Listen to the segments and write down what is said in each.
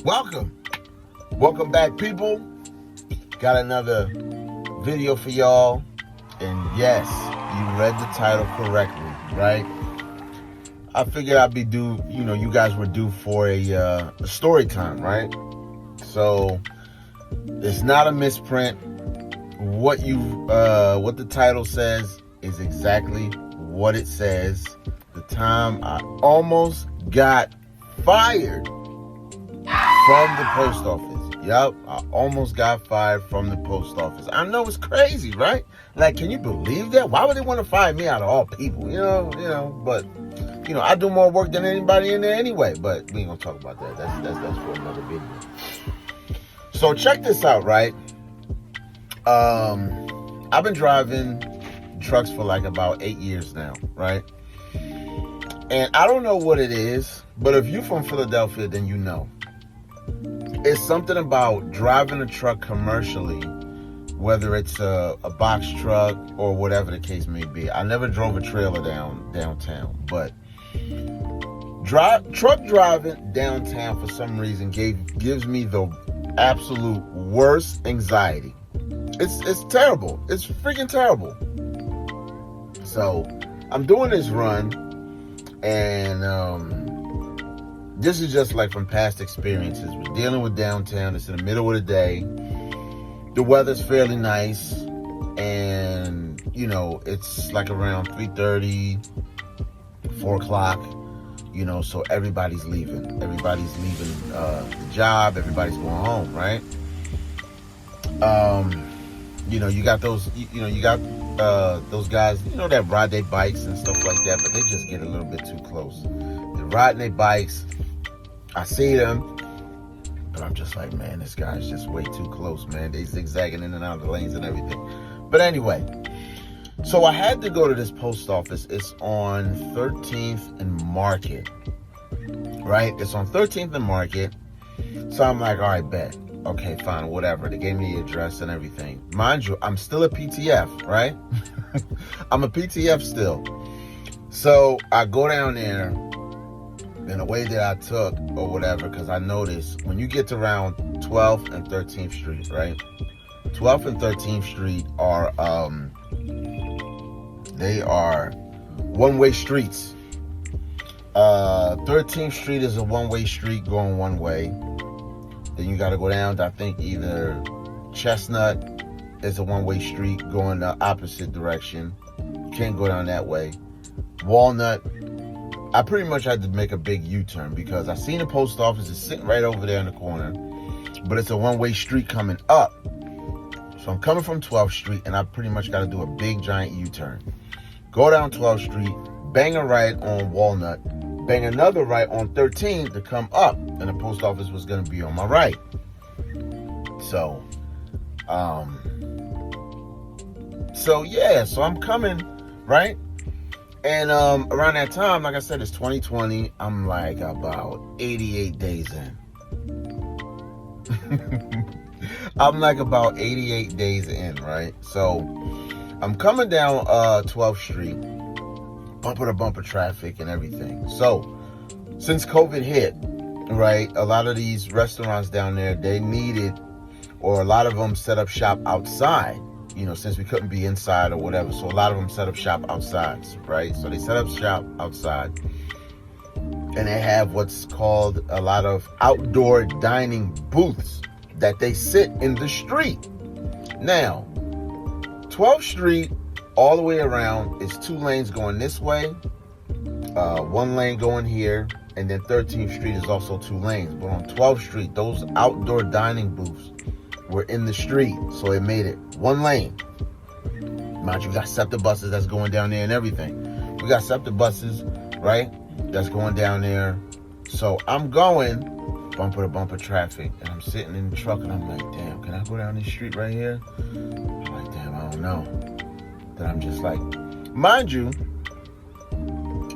Welcome back, people. Got another video for y'all. And yes, you read the title correctly, right? I figured I'd be due, you guys were due for a story time, right? So it's not a misprint. What the title says is exactly what it says. The time I almost got fired from the post office. Yep, I almost got fired from the post office. I know it's crazy, right? Like, can you believe that? Why would they want to fire me out of all people? But I do more work than anybody in there anyway. But we ain't gonna talk about that. That's for another video. So check this out, right? I've been driving trucks for like about 8 years now, right? And I don't know what it is, but if you're from Philadelphia, then you know. It's something about driving a truck commercially, whether it's a box truck or whatever the case may be. I never drove a trailer downtown, but truck driving downtown for some reason gives me the absolute worst anxiety. It's terrible. It's freaking terrible. So I'm doing this run, and this is just like from past experiences. We're dealing with downtown. It's in the middle of the day. The weather's fairly nice. And, it's like around 3:30, 4 o'clock. So everybody's leaving. Everybody's leaving the job. Everybody's going home, right? You got those, those guys, that ride their bikes and stuff like that, but they just get a little bit too close. They're riding their bikes. I see them, but I'm just like, man, this guy's just way too close, man. They zigzagging in and out of the lanes and everything. But anyway, so I had to go to this post office. It's on 13th and Market, right? It's on 13th and Market. So I'm like, all right, bet. Okay, fine, whatever. They gave me the address and everything. Mind you, I'm still a PTF, right? I'm a PTF still. So I go down there in a way that I took or whatever, because I noticed when you get to around 12th and 13th Street, right? 12th and 13th Street are, they are one-way streets. 13th Street is a one-way street going one way. Then you got to go down to, I think, either Chestnut is a one-way street going the opposite direction. You can't go down that way. Walnut, I pretty much had to make a big U-turn because I seen the post office is sitting right over there in the corner, but it's a one-way street coming up. So I'm coming from 12th Street, and I pretty much got to do a big, giant U-turn. Go down 12th Street, bang a right on Walnut, bang another right on 13th to come up, and the post office was going to be on my right. So I'm coming, right? And around that time, like I said, it's 2020. I'm like about 88 days in. I'm like about 88 days in, right? So I'm coming down 12th Street, bumper to bumper traffic and everything. So since COVID hit, right, a lot of these restaurants down there, they needed, or a lot of them set up shop outside. Since we couldn't be inside or whatever. So a lot of them set up shop outside, right? So they set up shop outside. And they have what's called a lot of outdoor dining booths that they sit in the street. Now, 12th Street, all the way around, is 2 lanes going this way. 1 lane going here. And then 13th Street is also 2 lanes. But on 12th Street, those outdoor dining booths were in the street, so it made it 1 lane. Mind you, we got SEPTA buses that's going down there and everything. We got SEPTA buses, right, that's going down there. So I'm going bumper to bumper traffic, and I'm sitting in the truck, and I'm like, damn, can I go down this street right here? I'm like, damn, I don't know. Then I'm just like, mind you,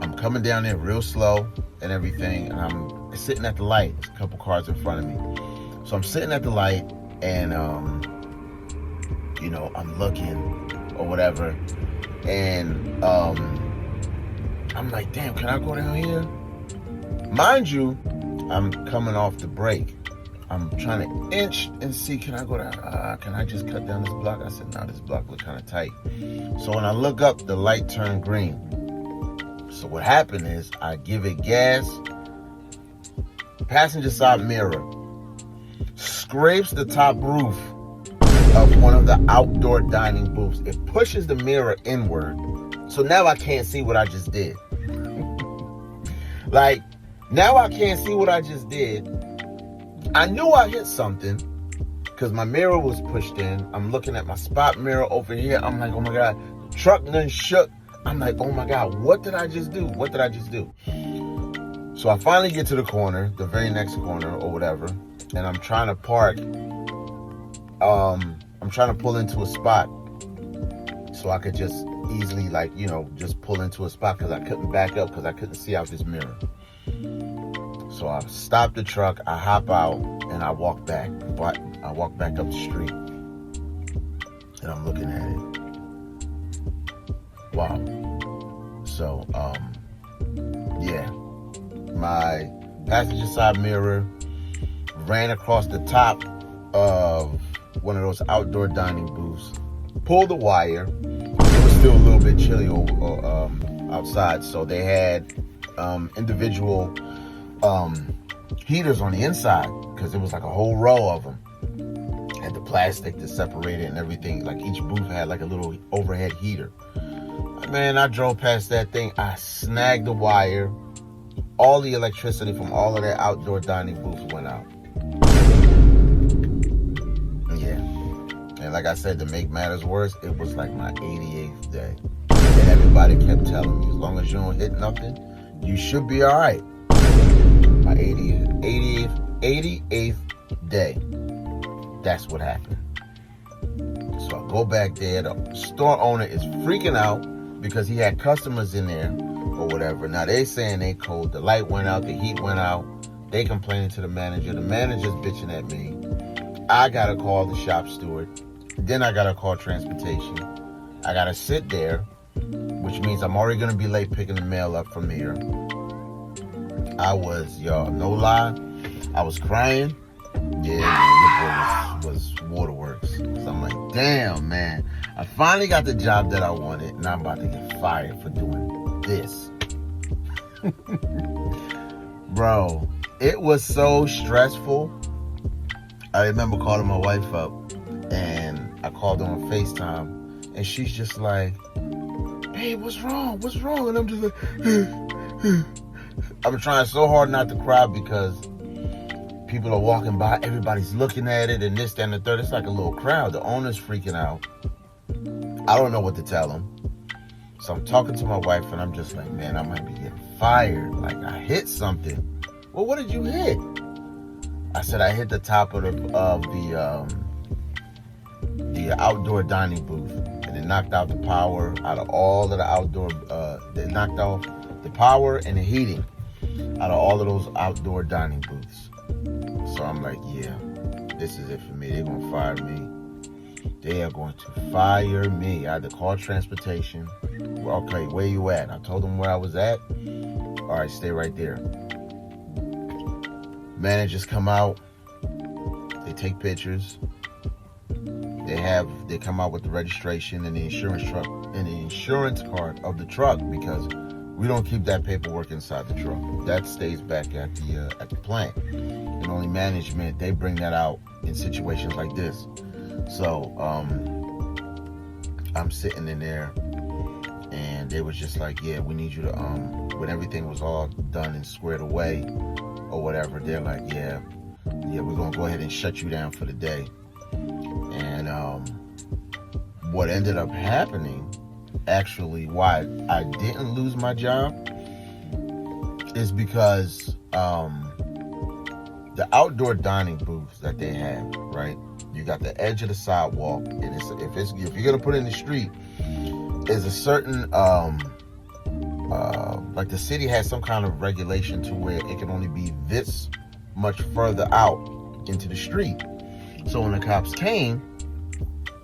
I'm coming down there real slow and everything, and I'm sitting at the light. There's a couple cars in front of me. So I'm sitting at the light, and I'm looking or whatever, and I'm like, damn, can I go down here? Mind you, I'm coming off the break. I'm trying to inch and see, can I go down? Can I just cut down this block? I said, no, this block looks kind of tight. So when I look up, the light turned green. So what happened is I give it gas, passenger side mirror scrapes the top roof of one of the outdoor dining booths. It pushes the mirror inward. So now I can't see what I just did. Like, now I can't see what I just did. I knew I hit something because my mirror was pushed in. I'm looking at my spot mirror over here. I'm like, oh my God, the truck done shook. I'm like, oh my God, what did I just do? What did I just do? So I finally get to the corner, the very next corner or whatever, and I'm trying to park. I'm trying to pull into a spot so I could just easily, like, you know, just pull into a spot because I couldn't back up because I couldn't see out this mirror. So I stop the truck, I hop out, and I walk back. I walk back up the street, and I'm looking at it. Wow. So, yeah. My passenger side mirror ran across the top of one of those outdoor dining booths, pulled the wire. It was still a little bit chilly outside, so they had individual heaters on the inside because it was like a whole row of them. Had the plastic to separate it and everything. Like each booth had like a little overhead heater. Man, I drove past that thing. I snagged the wire. All the electricity from all of that outdoor dining booths went out. Yeah. And like I said, to make matters worse, it was like my 88th day. And everybody kept telling me, as long as you don't hit nothing, you should be all right. My 88th day. That's what happened. So I go back there. The store owner is freaking out because he had customers in there or whatever. Now they saying they cold. The light went out. The heat went out. They complaining to the manager. The manager's bitching at me. I got to call the shop steward. Then I got to call transportation. I got to sit there, which means I'm already going to be late picking the mail up from here. I was, y'all, no lie, I was crying. Yeah, your boy was waterworks. So I'm like, damn, man. I finally got the job that I wanted, and I'm about to get fired for doing this. Bro, it was so stressful. I remember calling my wife up, and I called her on FaceTime, and she's just like, hey, what's wrong? What's wrong? And I'm just like, I'm trying so hard not to cry because people are walking by, everybody's looking at it, and this, that, and the third. It's like a little crowd. The owner's freaking out. I don't know what to tell him. So I'm talking to my wife, and I'm just like, man, I might be getting fired. Like, I hit something. Well, what did you hit? I said I hit the top of the outdoor dining booth, and it knocked out the power out of all of the outdoor. They knocked off the power and the heating out of all of those outdoor dining booths. So I'm like, yeah, this is it for me. They're gonna fire me. They are going to fire me. I had to call transportation. Well, okay, where you at? I told them where I was at. All right, stay right there. Managers come out. They take pictures. They come out with the registration and the insurance truck and the insurance card of the truck, because we don't keep that paperwork inside the truck. That stays back at the plant. And only management, they bring that out in situations like this. So I'm sitting in there, and they was just like, yeah, we need you to when everything was all done and squared away or whatever, they're like, yeah, we're gonna go ahead and shut you down for the day. And what ended up happening, actually, why I didn't lose my job, is because the outdoor dining booths that they have, right? You got the edge of the sidewalk, and if you're gonna put it in the street, there's a certain like the city has some kind of regulation to where it can only be this much further out into the street. So when the cops came,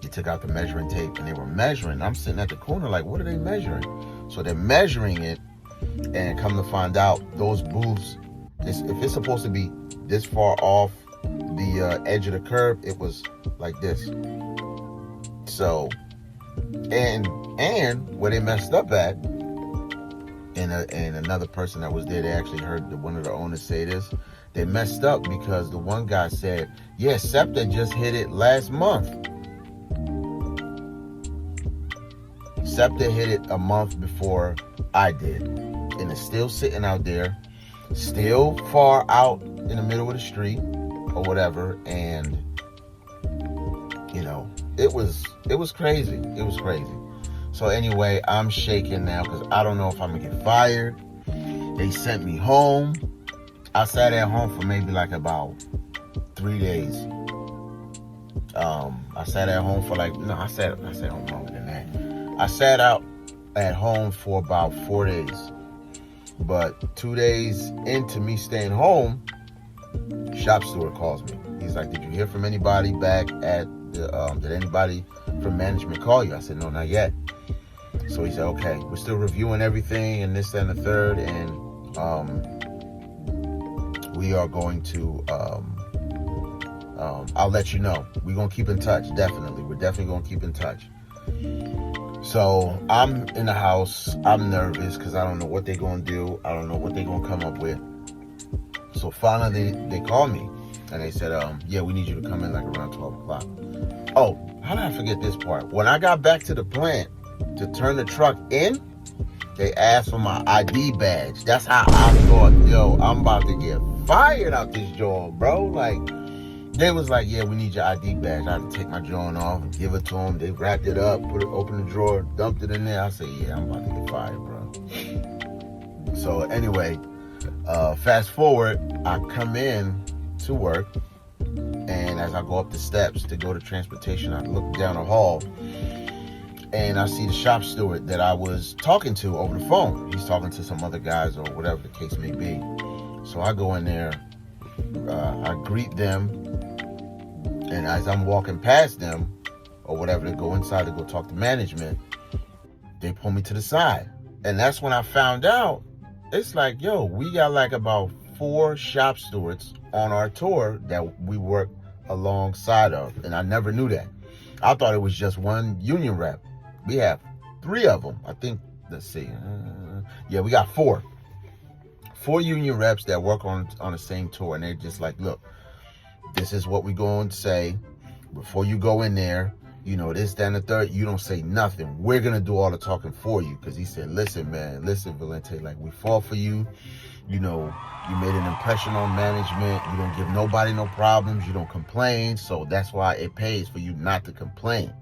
they took out the measuring tape and they were measuring. I'm sitting at the corner like, what are they measuring? So they're measuring it, and come to find out, those booths, if it's supposed to be this far off the edge of the curb, it was like this. So, and where they messed up at, and another person that was there, they actually heard one of the owners say this. They messed up because the one guy said, yeah, SEPTA just hit it last month. SEPTA hit it a month before I did. And it's still sitting out there, still far out in the middle of the street or whatever. And, you know, it was crazy. It was crazy. So anyway, I'm shaking now because I don't know if I'm going to get fired. They sent me home. I sat at home for maybe like about 3 days. I sat at home for I sat home longer than that. I sat out at home for about 4 days. But 2 days into me staying home, shop steward calls me. He's like, did you hear from anybody back at the, did anybody from management call you? I said, no, not yet. So he said, okay, we're still reviewing everything and this, that, and the third. And we are going to, I'll let you know. We're going to keep in touch, definitely. We're definitely going to keep in touch. So I'm in the house. I'm nervous because I don't know what they're going to do. I don't know what they're going to come up with. So finally, they called me and they said, yeah, we need you to come in like around 12 o'clock. Oh, how did I forget this part? When I got back to the plant to turn the truck in, they asked for my ID badge. That's how I thought, yo, I'm about to get fired out this joint, bro. Like, they was like, yeah, we need your ID badge. I had to take my joint off and give it to them. They wrapped it up, opened the drawer, dumped it in there. I said, yeah, I'm about to get fired, bro. So anyway, fast forward, I come in to work, and as I go up the steps to go to transportation, I look down the hall, and I see the shop steward that I was talking to over the phone. He's talking to some other guys or whatever the case may be. So I go in there, I greet them, and as I'm walking past them or whatever to go inside to go talk to management, they pull me to the side. And that's when I found out, it's like, yo, we got like about 4 shop stewards on our tour that we work alongside of. And I never knew that. I thought it was just one union rep. We have 3 of them. I think, let's see. Yeah, we got 4. 4 union reps that work on the same tour. And they're just like, look, this is what we're going to say. Before you go in there, you know, this, that, and the third, you don't say nothing. We're going to do all the talking for you. Because he said, listen, man, listen, Valente, like, we fall for you. You know, you made an impression on management. You don't give nobody no problems. You don't complain. So that's why it pays for you not to complain.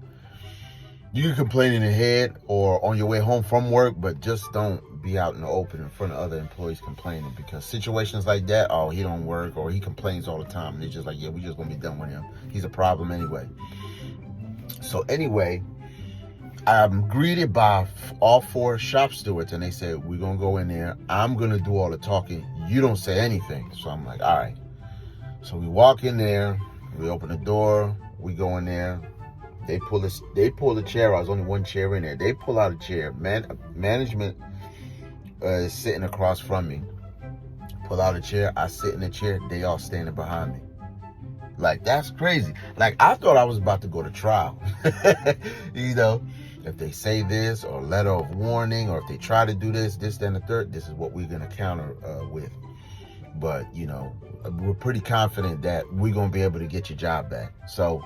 You can complain in the head or on your way home from work, but just don't be out in the open in front of other employees complaining, because situations like that, oh, he don't work or he complains all the time. And they're just like, yeah, we just going to be done with him. He's a problem anyway. So anyway, I'm greeted by all 4 shop stewards, and they said, we're going to go in there. I'm going to do all the talking. You don't say anything. So I'm like, all right. So we walk in there. We open the door. We go in there. They pull the chair out. There's only 1 chair in there. They pull out a chair. Management is sitting across from me. Pull out a chair. I sit in the chair. They all standing behind me. Like, that's crazy. Like, I thought I was about to go to trial. You know, if they say this or letter of warning, or if they try to do this, that, and the third, this is what we're going to counter with. But, you know, we're pretty confident that we're going to be able to get your job back. So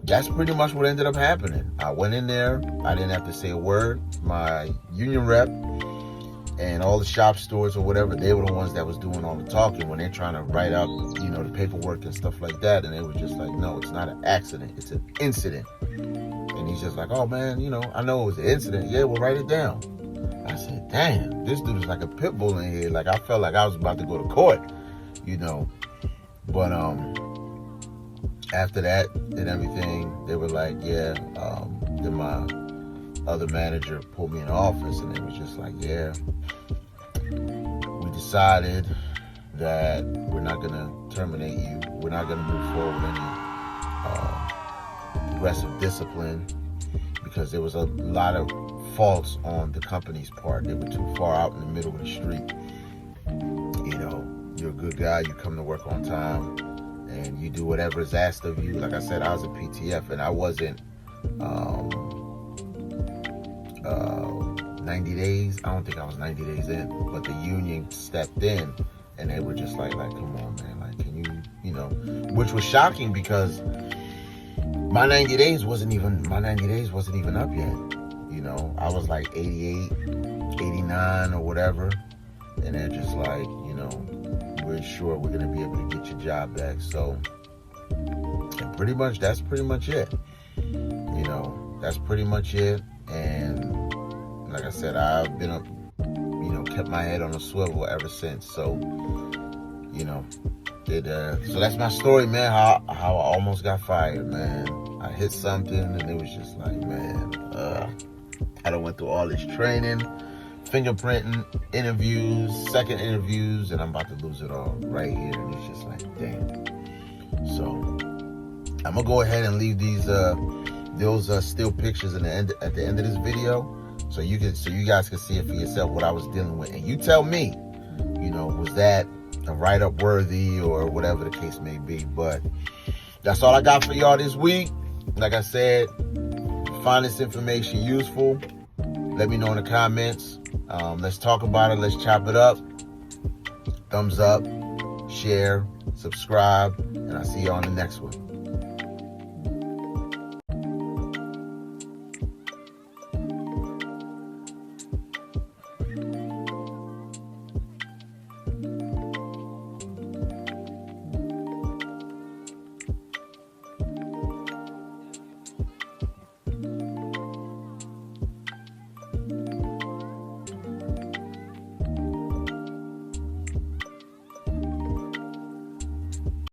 that's pretty much what ended up happening. I went in there. I didn't have to say a word. My union rep and all the shop stewards or whatever, they were the ones that was doing all the talking when they're trying to write out, you know, the paperwork and stuff like that. And they were just like, no, it's not an accident. It's an incident. And he's just like, oh, man, you know, I know it was an incident. Yeah, we'll write it down. I said, damn, this dude is like a pit bull in here. Like, I felt like I was about to go to court, you know. But after that and everything, they were like, yeah, then my other manager pulled me in the office, and they was just like, yeah, we decided that we're not going to terminate you. We're not going to move forward with any aggressive discipline, because there was a lot of faults on the company's part. They were too far out in the middle of the street. You know, you're good guy. You come to work on time, and you do whatever is asked of you. Like I said, I was a PTF, and I wasn't 90 days. I don't think I was 90 days in, but the union stepped in, and they were just like, come on, man, like, can you know, which was shocking because my 90 days wasn't even up yet. You know, I was like 88, 89 or whatever, and they're just like, you know, we're sure we're gonna be able to get your job back. So, and pretty much that's pretty much it. You know, that's pretty much it. And like I said, I've been up, you know, kept my head on a swivel ever since. So, you know, so that's my story, man. How I almost got fired, man. I hit something, and it was just like, man, I done went through all this training, fingerprinting, interviews, second interviews, and I'm about to lose it all right here. And it's just like, damn. So I'm gonna go ahead and leave those still pictures at the end of this video, so you guys can see it for yourself what I was dealing with, and you tell me, you know, was that a write-up worthy or whatever the case may be. But that's all I got for y'all this week. Like I said, find this information useful, let me know in the comments. Let's talk about it. Let's chop it up. Thumbs up, share, subscribe, and I'll see you on the next one.